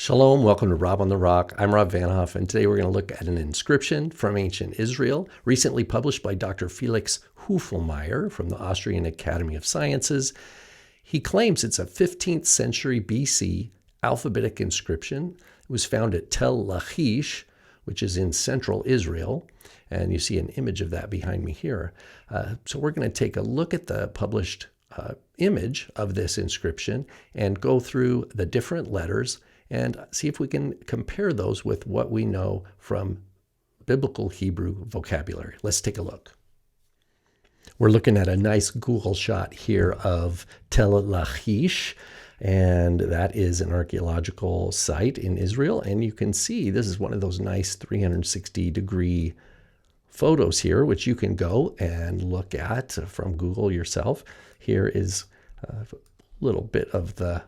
Shalom, welcome to Rob on the Rock. I'm Rob Vanhoff, and today we're going to look at an inscription from ancient Israel, recently published by Dr. Felix Höflmayer from the Austrian Academy of Sciences. He claims it's a 15th century BC alphabetic inscription. It was found at Tel Lachish, which is in central Israel, and you see an image of that behind me here. So we're going to take a look at the published image of this inscription and go through the different letters and see if we can compare those with what we know from biblical Hebrew vocabulary. Let's take a look. We're looking at a nice Google shot here of Tel Lachish, and that is an archaeological site in Israel. And you can see this is one of those nice 360-degree photos here, which you can go and look at from Google yourself. Here is a little bit of the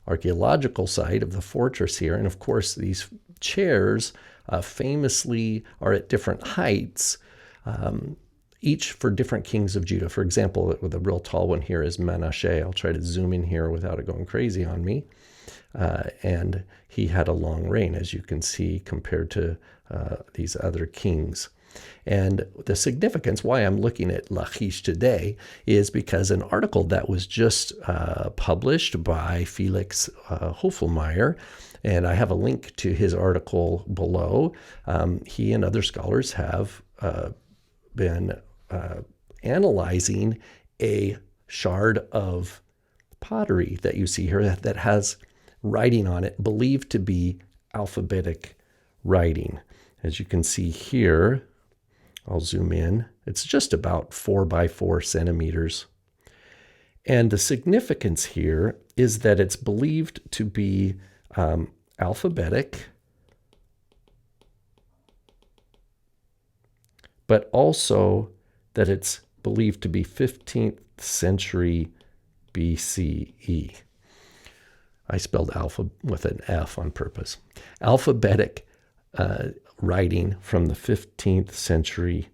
archaeological site of the fortress here. And of course, these chairs famously are at different heights, each for different kings of Judah. For example, with a real tall one here is Manasseh. I'll try to zoom in here without it going crazy on me. And he had a long reign, as you can see, compared to these other kings. And the significance, why I'm looking at Lachish today, is because an article that was just published by Felix Höflmayer, and I have a link to his article below. He and other scholars have been analyzing a shard of pottery that you see here that has writing on it, believed to be alphabetic writing. As you can see here, I'll zoom in. It's just about 4 by 4 centimeters. And the significance here is that it's believed to be alphabetic, but also that it's believed to be 15th century BCE. I spelled alpha with an F on purpose. Alphabetic writing from the 15th century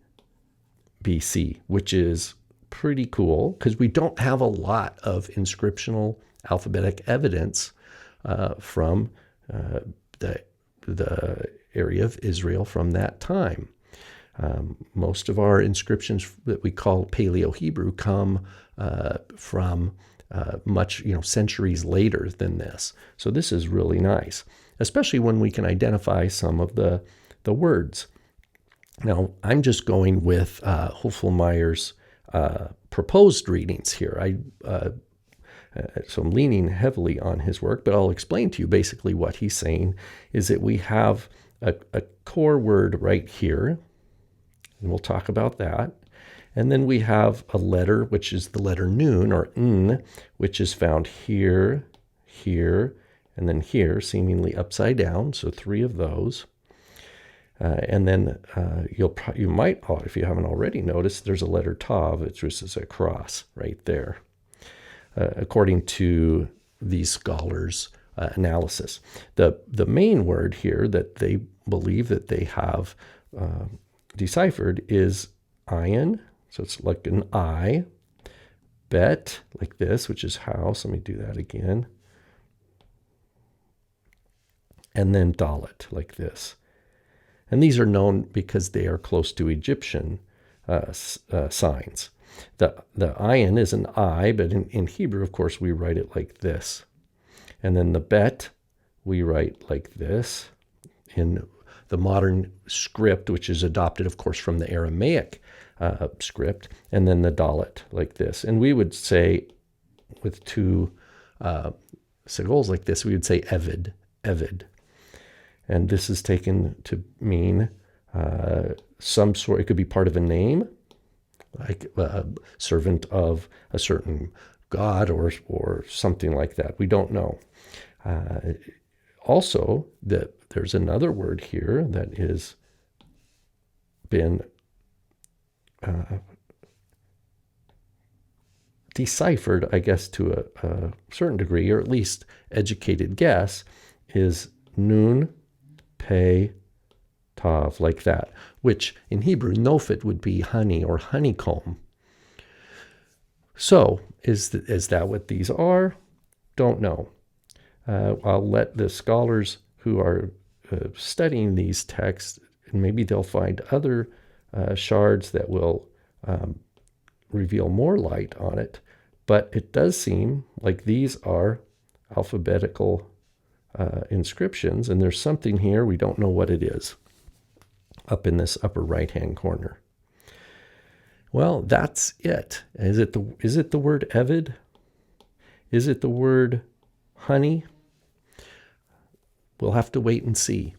BC, which is pretty cool because we don't have a lot of inscriptional alphabetic evidence from the area of Israel from that time. Most of our inscriptions that we call Paleo-Hebrew come from much, centuries later than this. So this is really nice, especially when we can identify some of the words. Now, I'm just going with Höflmayer's proposed readings here. So I'm leaning heavily on his work, but I'll explain to you basically what he's saying is that we have a core word right here, and we'll talk about that. And then we have a letter, which is the letter nun, or n, which is found here, here, and then here, seemingly upside down. So 3 of those. And then you might, if you haven't already noticed, there's a letter tav, which is a cross right there, according to these scholars' analysis. The main word here that they believe that they have deciphered is ayin, so it's like an I, bet, like this, which is house. Let me do that again. And then dalet, like this. And these are known because they are close to Egyptian signs. The ayin is an I, but in Hebrew, of course, we write it like this. And then the bet, we write like this in the modern script, which is adopted, of course, from the Aramaic script. And then the dalet, like this. And we would say, with 2 segols like this, we would say evid, evid. And this is taken to mean some sort, it could be part of a name, like a servant of a certain god or something like that. We don't know. Also, there's another word here that has been deciphered, I guess, to a certain degree, or at least educated guess, is nun, pei, tav, like that, which in Hebrew, nofet would be honey or honeycomb. So is that what these are? Don't know. I'll let the scholars who are studying these texts, and maybe they'll find other shards that will reveal more light on it. But it does seem like these are alphabetical inscriptions, and there's something here, we don't know what it is, up in this upper right-hand corner. Well, that's it. Is it the word Evid? Is it the word honey? We'll have to wait and see.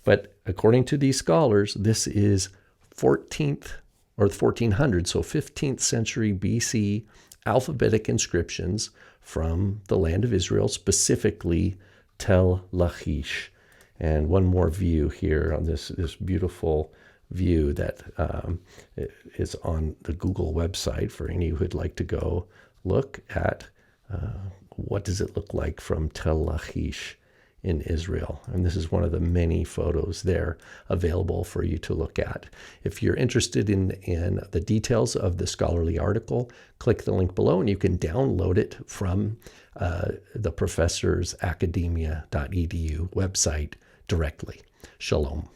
But according to these scholars, this is 14th or 1400, so 15th century BC alphabetic inscriptions from the land of Israel, specifically Tel Lachish. And one more view here on this beautiful view that is on the Google website for any who'd like to go look at what does it look like from Tel Lachish in Israel. And this is one of the many photos there available for you to look at. If you're interested in the details of the scholarly article, click the link below and you can download it from the professor's academia.edu website directly. Shalom.